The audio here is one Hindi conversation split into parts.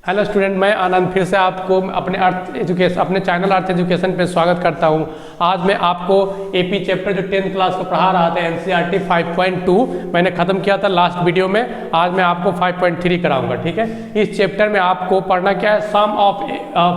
हेलो स्टूडेंट, मैं आनंद फिर से आपको अपने चैनल अर्थ एजुकेशन पे स्वागत करता हूं। आज मैं आपको एपी चैप्टर जो 10th क्लास को पढ़ा रहा था एनसीईआरटी 5.2 मैंने ख़त्म किया था लास्ट वीडियो में। आज मैं आपको 5.3 कराऊंगा। ठीक है, इस चैप्टर में आपको पढ़ना क्या है, sum of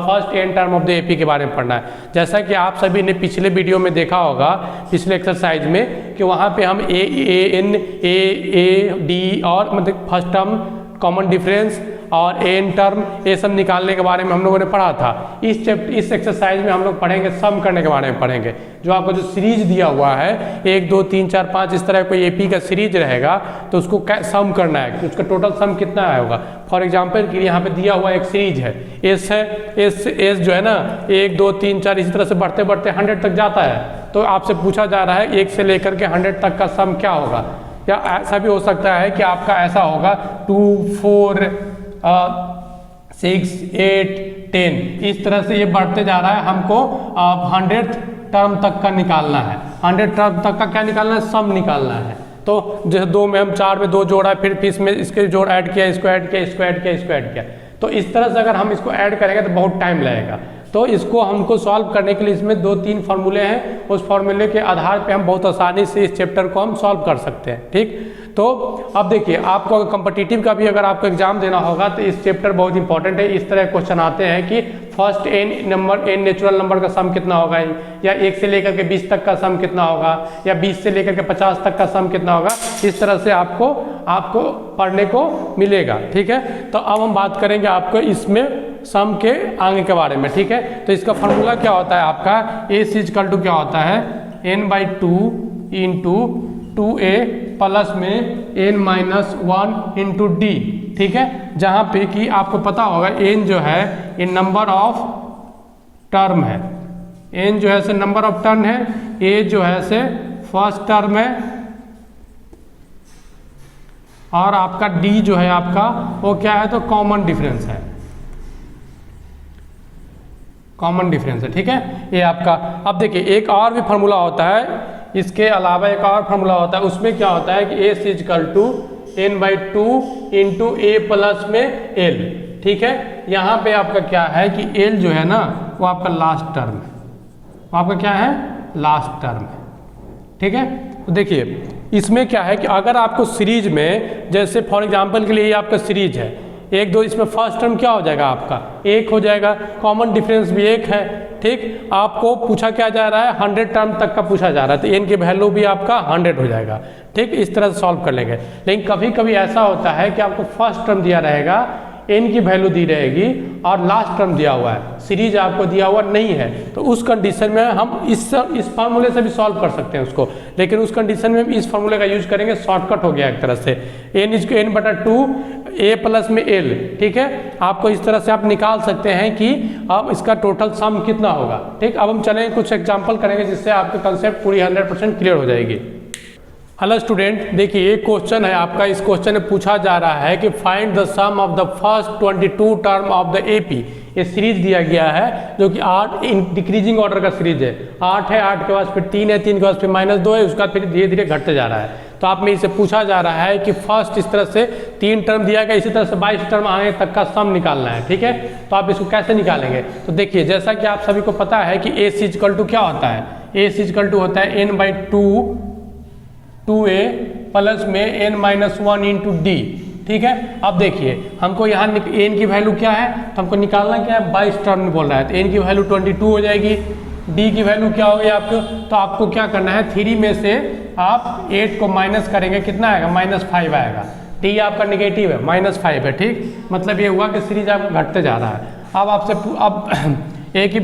first n term of the AP के बारे में पढ़ना है। जैसा कि आप सभी ने पिछले वीडियो में देखा होगा, पिछले एक्सरसाइज में, कि वहाँ पर हम एन ए डी और मतलब फर्स्ट टर्म, कॉमन डिफरेंस और एन टर्म, ये सब निकालने के बारे में हम लोगों ने पढ़ा था। इस एक्सरसाइज में हम लोग पढ़ेंगे सम करने के बारे में पढ़ेंगे। जो आपको जो सीरीज दिया हुआ है 1 2 3 4 5 इस तरह कोई एपी का सीरीज रहेगा, तो उसको सम करना है कि उसका टोटल सम कितना होगा। फॉर एग्जांपल के लिए यहाँ पे दिया हुआ एक सीरीज है, एस है, एस जो है ना 1 2 3 4 इसी तरह से बढ़ते बढ़ते 100 तक जाता है। तो आपसे पूछा जा रहा है 1 से लेकर के 100 तक का सम क्या होगा। या ऐसा भी हो सकता है कि आपका ऐसा होगा 2 4 6 8 10 इस तरह से ये बढ़ते जा रहा है। हमको 100th टर्म तक का निकालना है, 100 टर्म तक का क्या निकालना है, सम निकालना है। तो जैसे 2 में हम 4 में 2 जोड़ा, फिर इसमें इसके जोड़ ऐड किया, इसको ऐड किया, इसको ऐड किया, इसको ऐड किया। तो इस तरह से अगर हम इसको ऐड करेंगे तो बहुत टाइम लगेगा। तो इसको हमको सॉल्व करने के लिए इसमें 2-3 फार्मूले हैं, उस फार्मूले के आधार पे हम बहुत आसानी से इस चैप्टर को हम सॉल्व कर सकते हैं। ठीक, तो अब देखिए, आपको कॉम्पिटिटिव का भी अगर आपको एग्जाम देना होगा तो इस चैप्टर बहुत इंपॉर्टेंट है। इस तरह क्वेश्चन आते हैं कि फर्स्ट एन नेचुरल नंबर का सम कितना होगा, या 1 से लेकर के 20 तक का सम कितना होगा, या 20 से लेकर के 50 तक का सम कितना होगा। इस तरह से आपको पढ़ने को मिलेगा। ठीक है, तो अब हम बात करेंगे आपको इसमें सम के आगे के बारे में। ठीक है, तो इसका फार्मूला क्या होता है आपका, ए इक्वल टू क्या होता है, n/2 इंटू 2a प्लस में n-1 इंटू डी। ठीक है, जहाँ पे कि आपको पता होगा n जो है ये नंबर ऑफ टर्म है, n जो है से नंबर ऑफ टर्म है, a जो है से फर्स्ट टर्म है, और आपका d जो है आपका वो क्या है, तो कॉमन डिफरेंस है, कॉमन डिफरेंस है। ठीक है, ये आपका। अब देखिए एक और भी फार्मूला होता है, इसके अलावा एक और फार्मूला होता है, उसमें क्या होता है कि a equal to n/2 into a plus में l। ठीक है, यहाँ पे आपका क्या है कि l जो है ना वो आपका लास्ट टर्म है, वो आपका क्या है, लास्ट टर्म है। ठीक है, तो देखिए इसमें क्या है कि अगर आपको सीरीज में, जैसे फॉर एग्जांपल के लिए ये आपका सीरीज है 1 2, इसमें फर्स्ट टर्म क्या हो जाएगा आपका 1 हो जाएगा, कॉमन डिफरेंस भी 1 है। ठीक, आपको पूछा क्या जा रहा है, 100 टर्म तक का पूछा जा रहा है, तो n की वैल्यू भी आपका 100 हो जाएगा। ठीक, इस तरह से सॉल्व कर लेंगे। लेकिन कभी कभी ऐसा होता है कि आपको फर्स्ट टर्म दिया रहेगा, n की वैल्यू दी रहेगी, और लास्ट टर्म दिया हुआ है, सीरीज आपको दिया हुआ नहीं है, तो उस कंडीशन में हम इस फार्मूले से भी सॉल्व कर सकते हैं उसको। लेकिन उस कंडीशन में हम इस फार्मूले का यूज करेंगे, शॉर्टकट हो गया एक तरह से, n/2 a प्लस में l। ठीक है, आपको इस तरह से आप निकाल सकते हैं कि अब इसका टोटल सम कितना होगा। ठीक, अब हम चलेंगे कुछ एग्जाम्पल करेंगे जिससे आपका कंसेप्ट पूरी 100% क्लियर हो जाएगी। हेलो स्टूडेंट, देखिए एक क्वेश्चन है आपका। इस क्वेश्चन में पूछा जा रहा है कि find the sum of the first 22 term of the AP. ये सीरीज दिया गया है जो कि 8 डिक्रीजिंग ऑर्डर का सीरीज है। 8 है, 8 के बाद फिर 3 है, 3 के बाद फिर -2 है, उसका फिर धीरे धीरे घटते जा रहा है। तो आप में इसे पूछा जा रहा है कि फर्स्ट इस तरह से 3 टर्म दिया गया, इसी तरह से 22 टर्म आने तक का सम निकालना है। ठीक है, तो आप इसको कैसे निकालेंगे, तो देखिए जैसा कि आप सभी को पता है कि a इक्वल टू क्या होता है, a इक्वल टू होता है n/2 2a प्लस में n-1 इंटू डी। ठीक है, अब देखिए हमको यहाँ n की वैल्यू क्या है, तो हमको निकालना क्या है, 22 टर्म बोल रहा है, तो n की वैल्यू 22 हो जाएगी। d की वैल्यू क्या होगी आपको, तो आपको क्या करना है, 3 में से आप 8 को माइनस करेंगे, कितना आएगा, -5 आएगा। d आपका नेगेटिव है, -5 है। ठीक, मतलब ये हुआ कि सीरीज आपका घटते जा रहा है। अब आपसे अब a की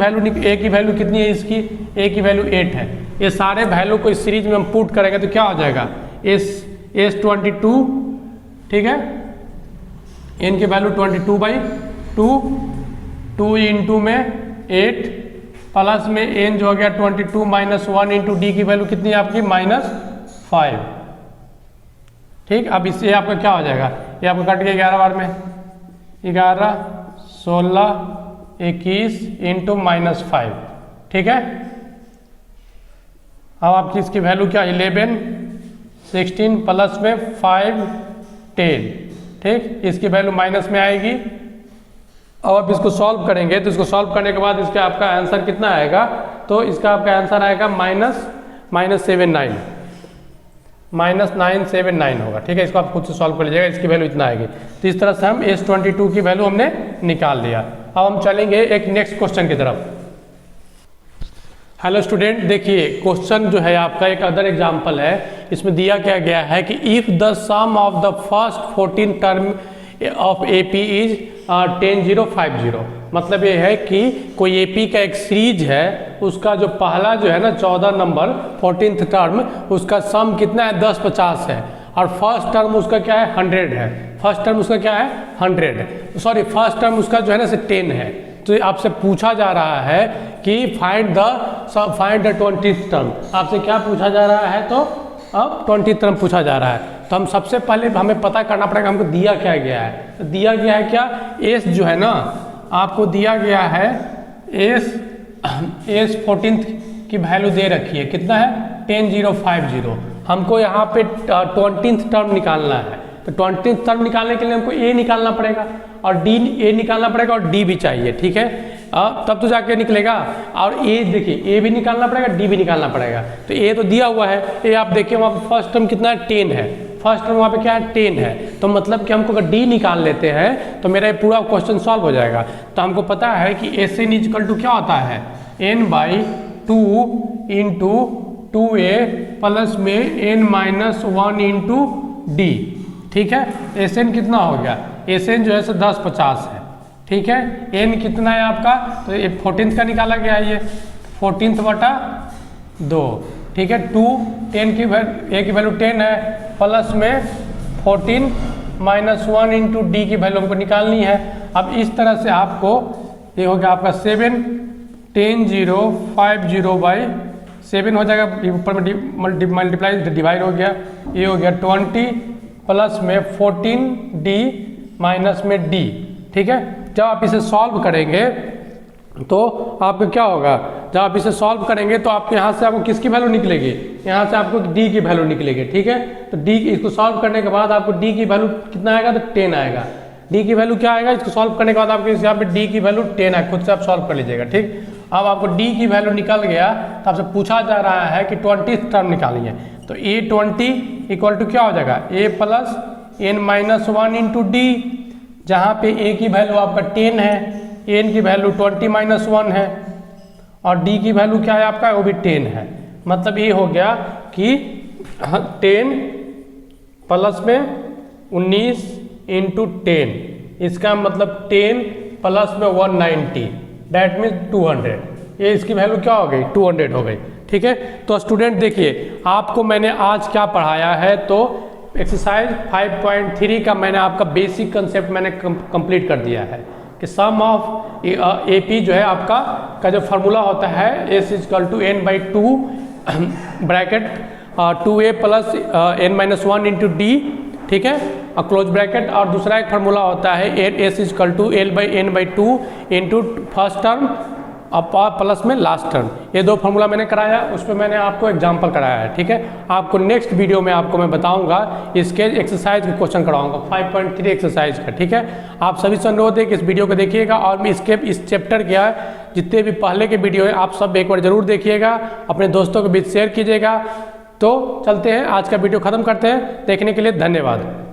वैल्यू कितनी है इसकी, a की वैल्यू 8 है। ये सारे वैल्यू को इस सीरीज में हम पुट करेंगे तो क्या हो जाएगा, s22। ठीक है, n की वैल्यू 22/2, 2 इंटू में 8 प्लस में n जो हो गया 22 -1 इंटू डी की वैल्यू कितनी है आपकी, -5। ठीक, अब इससे आपका क्या हो जाएगा, ये आपका कट गया 11 बार में, 11 16 21 इंटू -5। ठीक है, अब आपकी इसकी वैल्यू क्या, 11 16 प्लस में 5 10। ठीक, इसकी वैल्यू माइनस में आएगी, अब आप इसको सॉल्व करेंगे तो इसको सॉल्व करने के बाद इसका आपका आंसर कितना आएगा, तो इसका आपका आंसर आएगा -979 होगा। ठीक है, इसको आप खुद से सॉल्व कर लीजिएगा, इसकी वैल्यू इतना आएगी। तो इस तरह से हम S22 की वैल्यू हमने निकाल लिया। अब हम चलेंगे एक नेक्स्ट क्वेश्चन की तरफ। हेलो स्टूडेंट, देखिए क्वेश्चन जो है आपका एक अदर एग्जाम्पल है। इसमें दिया क्या गया है कि if the sum of the first 14 term of AP is 10050, मतलब ये है कि कोई AP का एक सीरीज है, उसका जो पहला जो है ना 14 नंबर 14th टर्म, उसका सम कितना है 1050 है, और फर्स्ट टर्म उसका क्या है 100 है। फर्स्ट टर्म उसका क्या है 100 है, सॉरी फर्स्ट टर्म उसका जो है ना 10 है। तो आपसे पूछा जा रहा है कि फाइंड द 20th टर्म। आपसे क्या पूछा जा रहा है, तो अब 20th टर्म पूछा जा रहा है। तो हम सबसे पहले हमें पता करना पड़ेगा हमको दिया क्या गया है। तो दिया गया है क्या, एस जो है ना आपको दिया गया है एस 14th की वैल्यू दे रखी है, कितना है 10050। हमको यहाँ पे 20th टर्म निकालना है। तो 20th टर्म निकालने के लिए हमको ए निकालना पड़ेगा और डी, ए निकालना पड़ेगा और डी भी चाहिए। ठीक है, तब तो जाके निकलेगा। और ए देखिए, ए भी निकालना पड़ेगा, डी भी निकालना पड़ेगा। तो ए तो दिया हुआ है, ए आप देखिए वहाँ पे फर्स्ट टर्म कितना है 10 है, फर्स्ट टर्म वहाँ पे क्या है 10 है। तो मतलब कि हमको अगर डी निकाल लेते हैं तो मेरा ये पूरा क्वेश्चन सॉल्व हो जाएगा। तो हमको पता है कि SN इक्वल टू क्या होता है n/2 इंटू 2a प्लस में n-1 इंटू डी। ठीक है, SN कितना हो गया, SN जो है 1050 है। ठीक है, n कितना है आपका, तो ये 14th का निकाला गया है, ये 14/2। ठीक है, 2 10 की a की वैल्यू 10 है, प्लस में 14 -1 इंटू डी की वैल्यू हमको निकालनी है। अब इस तरह से आपको ये हो गया आपका 7 10050/7 हो जाएगा, ऊपर में मल्टीप्लाई डिवाइड हो गया, ये हो गया 20 प्लस में 14d माइनस में d। ठीक है, जब आप इसे सॉल्व करेंगे तो आपको क्या होगा, जब आप इसे सॉल्व करेंगे तो आपके यहाँ से आपको किसकी वैल्यू निकलेगी, यहाँ से आपको d की वैल्यू निकलेगी। ठीक है, तो d इसको सॉल्व करने के बाद आपको d की वैल्यू कितना आएगा, तो 10 आएगा। d की वैल्यू क्या आएगा, इसको सॉल्व करने के बाद आपके यहाँ पे d की वैल्यू 10 है, खुद से आप सॉल्व कर लीजिएगा। ठीक, अब आपको d की वैल्यू निकल गया तो आपसे पूछा जा रहा है कि 20th टर्म निकालिए। तो A20 इक्वल टू क्या हो जाएगा, a plus n-1 into D, जहाँ पे a की वैल्यू आपका 10 है, n की वैल्यू 20-1 है, और d की वैल्यू क्या है आपका, वो भी 10 है। मतलब ये हो गया कि 10 प्लस में 19 इंटू 10, इसका मतलब 10 प्लस में 190, डैट मीन्स 200। ये इसकी वैल्यू क्या हो गई, 200 हो गई। ठीक है, तो स्टूडेंट देखिए आपको मैंने आज क्या पढ़ाया है, तो एक्सरसाइज 5.3 का मैंने आपका बेसिक कंसेप्ट मैंने कंप्लीट कर दिया है कि सम ऑफ AP जो है आपका का जो फार्मूला होता है S = n/2 bracket 2a plus n-1 into D. ठीक है, और क्लोज ब्रैकेट, और दूसरा एक फार्मूला होता है S = l/n/2 into first term plus में लास्ट टर्म। ये दो फार्मूला मैंने कराया, उस पर मैंने आपको एग्जांपल कराया है। ठीक है, आपको नेक्स्ट वीडियो में आपको मैं बताऊंगा, इसके एक्सरसाइज के क्वेश्चन कराऊंगा 5.3 एक्सरसाइज का। ठीक है, आप सभी से अनुरोध है कि इस वीडियो को देखिएगा, और इसके इस चैप्टर के जितने भी पहले के वीडियो है आप सब एक बार जरूर देखिएगा, अपने दोस्तों के बीच शेयर कीजिएगा। तो चलते हैं, आज का वीडियो खत्म करते हैं। देखने के लिए धन्यवाद।